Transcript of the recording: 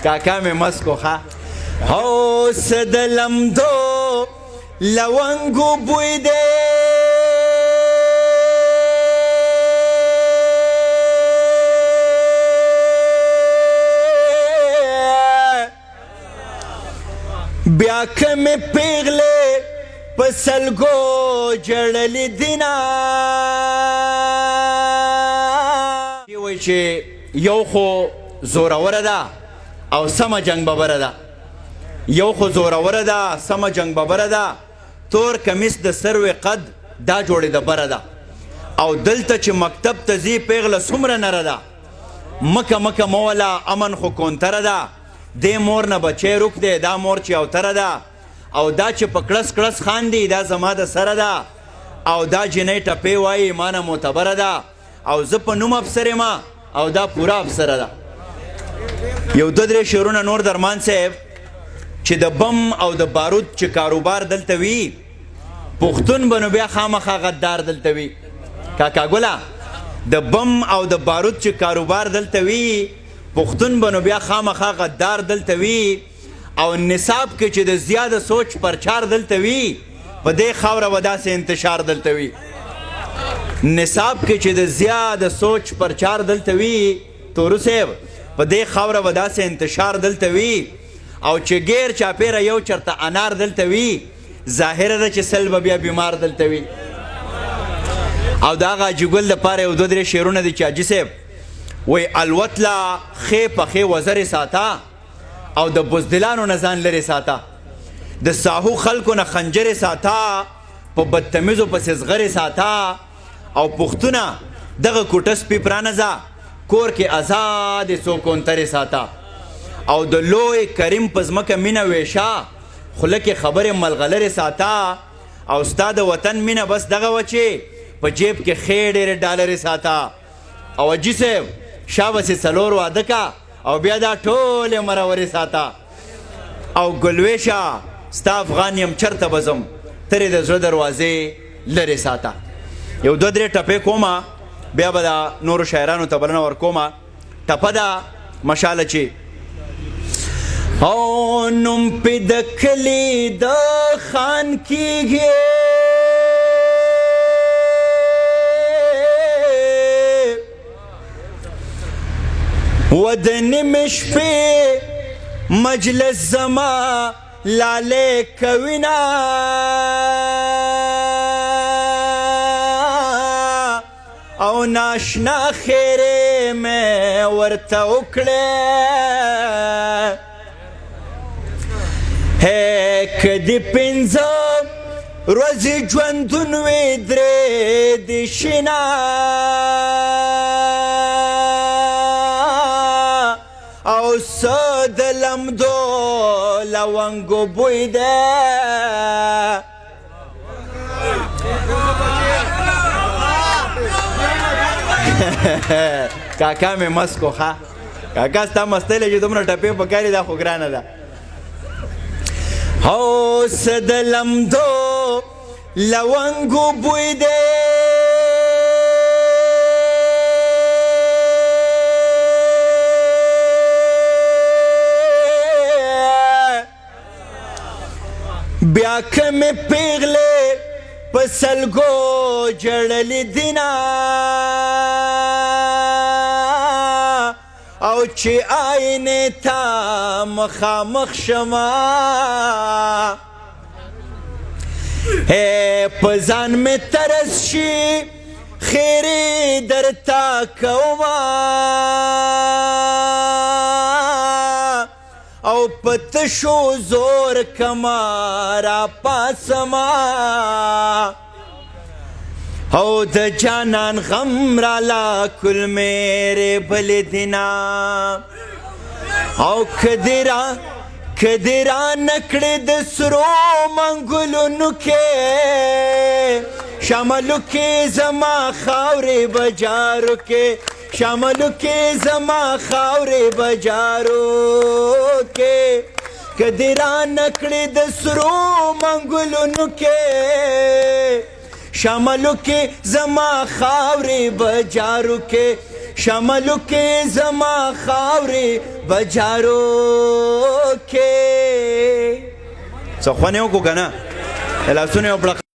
کاکا مې مسکو ښه هو څه د لمدو لونګو بوی دی بیا که مې پیغلې په سلګو جړلې دینه وایي چې یو خو زوروره ده او سمه جنګ ببره ده یو خو زوروره ده سمه جنګ ببره ده تور کمیس د سروې قد دا جوړې د بره ده او دلته چې مکتب ته ځي پیغله څومره نره ده مکه مکه موله امن خو کونتره ده دې مور نه بچی روک دی دا مور چې اوتره ده او دا چې په کړس کړس خاندي دا زما د سره ده او دا جنۍ ټپې وایي ما نه معتبره ده او زه په نوم افسر یم او دا پوره افسره ده یو دوه درې شعرونه نور درمان صاحب چې د بم او د بارود چې کاروبار دلته وي پښتون به نو بیا خامخا غدار دلته وي کاکا ګله د بم او د بارود چې کاروبار دلته وي پښتون به نو بیا خامخا غدار دلته وي او نصاب کې چې د زیاده سوچ پرچار دلته وي په دې خاوره به داسې انتشار دلته وي نصاب کې چې د زیاده سوچ پرچار دلته وي تورو صاحب په دې خاوره به داسې انتشار دلته وي او چې غیر چاپیره یو چرته انار دلته وي ظاهره ده چې سل به بیا بیمار دلته وي او د هغه حاجي ګل دپاره یو دوه درې شعرونه دي چې حاجي صاحب وایي الوتله ښې پخې وزرې ساته او د بزدلانو نه ځان لرې ساته د ساهو خلکو نه خنجرې ساته په بدتمیزو پسې زغرې ساته او پښتونه دغه کوټه سپي پرانځه کور کې ازادې څو کونترې ساته او د لوی کریم په ځمکه مینه ویشه خوله کې خبرې ملغلرې ساته او ستا د وطن مینه بس دغه وه چې په جیب کې ښې ډېرې ډالرې ساته او حاجي صاحب شا بسې څلور واده که او بیا دا ټولې مرورې ساته او ګلویشه ستا افغان یم چرته به ځم ترې د زړه دروازې لرې ساته یو دوه درې ټپې کومه بیا به د نورو شاعرانو ته بلنه ورکومه ټپه ده مشاله چې او نوم پې د کلي د خان کېږي و د نیمې شپې مجلس زما لالې کوینه او ناشنا خیرې مې ورته وکړې هی که دې پنځه ورځې ژوندون وي درې دې شینه او څه د لمدو لونګو بوی دی کاکا مې مسکو ښه کاکا ستا مستۍ له چې دومره ټپې پکاري دا خو ګرانه ده هو څه د لمدو لونګو بوی دی بیا که مې پیغلې په سلګو جړلې دینه او چې آینې ته مخامخ شمه په ځان مې ترس شي خیرې درته کومه او په تشو زور کما را پاسما او د جانان غم را لا کل میرے بل دینا او کدیرا نکڑی د سرو منگلونو کے شاملو کے زما خاورے بجارو کے شاملو کے زما خاورے بجارو کے کدیرا نکڑی د سرو منگلونو کے شاملو کے زما خاورے بجارو کے شملو کې زما خاورې بجارو کې څه خوانه وکړو که نه لاسونه یې وپړه